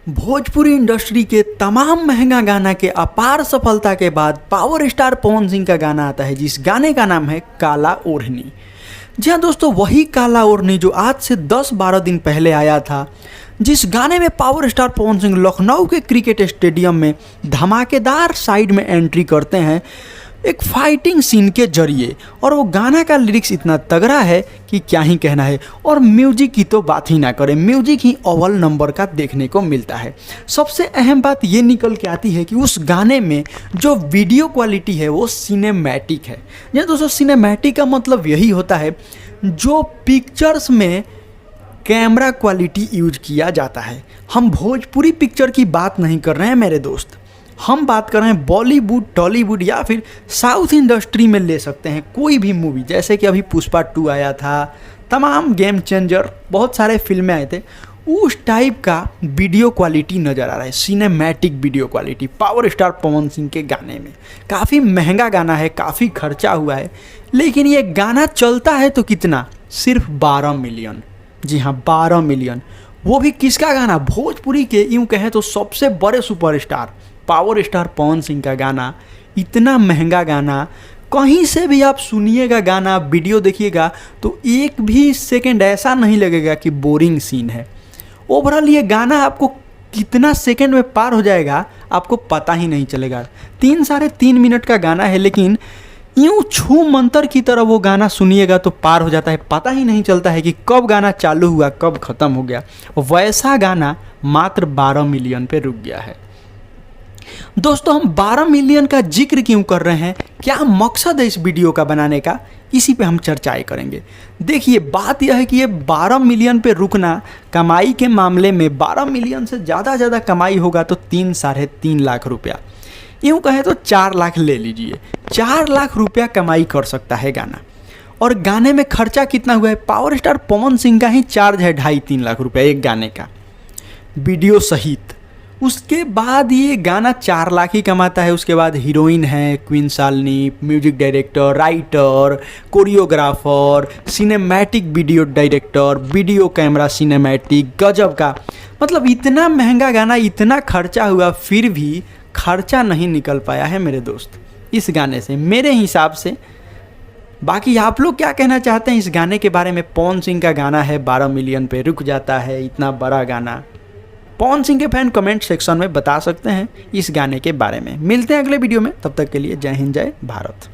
Bhojpuri industry के तमाम महंगा गाना के अपार सफलता के बाद पावर स्टार पवन सिंह का गाना आता है, जिस गाने का नाम है काला ओढ़नी। जी हाँ दोस्तों, वही काला ओढ़नी जो आज से 10-12 दिन पहले आया था, जिस गाने में पावर स्टार पवन सिंह लखनऊ के क्रिकेट स्टेडियम में धमाकेदार साइड में एंट्री करते हैं एक फाइटिंग सीन के जरिए। और वो गाना का लिरिक्स इतना तगड़ा है कि क्या ही कहना है। और म्यूजिक की तो बात ही ना करें, म्यूजिक ही अव्वल नंबर का देखने को मिलता है। सबसे अहम बात ये निकल के आती है कि उस गाने में जो वीडियो क्वालिटी है वो सिनेमैटिक है। ये दोस्तों, सिनेमैटिक का मतलब यही होता है जो पिक्चर्स में कैमरा क्वालिटी यूज किया जाता है। हम भोजपुरी पिक्चर की बात नहीं कर रहे हैं मेरे दोस्त, हम बात कर रहे हैं बॉलीवुड, टॉलीवुड या फिर साउथ इंडस्ट्री में ले सकते हैं कोई भी मूवी। जैसे कि अभी पुष्पा 2 आया था, तमाम गेम चेंजर, बहुत सारे फिल्में आए थे। उस टाइप का वीडियो क्वालिटी नज़र आ रहा है, cinematic video quality power star Pawan Singh के गाने में। काफ़ी महंगा गाना है, काफ़ी खर्चा हुआ है, लेकिन ये गाना चलता है तो कितना, सिर्फ 12 मिलियन। जी हाँ, 12 मिलियन। वो भी किसका गाना, भोजपुरी के यूँ कहें तो सबसे बड़े superstar power star Pawan Singh का गाना। इतना महंगा गाना, कहीं से भी आप सुनिएगा गाना, वीडियो देखिएगा तो एक भी सेकंड ऐसा नहीं लगेगा कि बोरिंग सीन है। ओवरऑल ये गाना आपको कितना सेकंड में पार हो जाएगा आपको पता ही नहीं चलेगा। 3-3.5 मिनट का गाना है, लेकिन यूँ छू मंतर की तरह वो गाना सुनिएगा तो पार हो जाता है। पता ही नहीं चलता है कि कब गाना चालू हुआ कब ख़त्म हो गया। वैसा गाना मात्र 12 मिलियन पे रुक गया है। दोस्तों, हम 12 मिलियन का जिक्र क्यों कर रहे हैं, क्या मकसद है इस वीडियो का बनाने का, इसी पे हम चर्चाएं करेंगे। देखिए, बात यह है कि ये 12 मिलियन पे रुकना, कमाई के मामले में 12 मिलियन से ज़्यादा कमाई होगा तो 3-3.5 लाख रुपया, यूँ कहें तो 4 लाख ले लीजिए। 4 लाख रुपया कमाई कर सकता है गाना। और गाने में खर्चा कितना हुआ है, पावर स्टार पवन सिंह का ही चार्ज है 2.5-3 लाख रुपया एक गाने का, वीडियो सहित। उसके बाद ये गाना 4 लाख ही कमाता है। उसके बाद हीरोइन है queen Shalini, music director, writer, choreographer, cinematic video director, video camera cinematic, गजब का। मतलब इतना महंगा गाना, इतना खर्चा हुआ, फिर भी खर्चा नहीं निकल पाया है मेरे दोस्त इस गाने से, मेरे हिसाब से। बाकी आप लोग क्या कहना चाहते हैं इस गाने के बारे में। पवन सिंह का गाना है, 12 मिलियन पे रुक जाता है, इतना बड़ा गाना। पवन सिंह के फैन कमेंट सेक्शन में बता सकते हैं इस गाने के बारे में। मिलते हैं अगले वीडियो में, तब तक के लिए जय हिंद, जय भारत।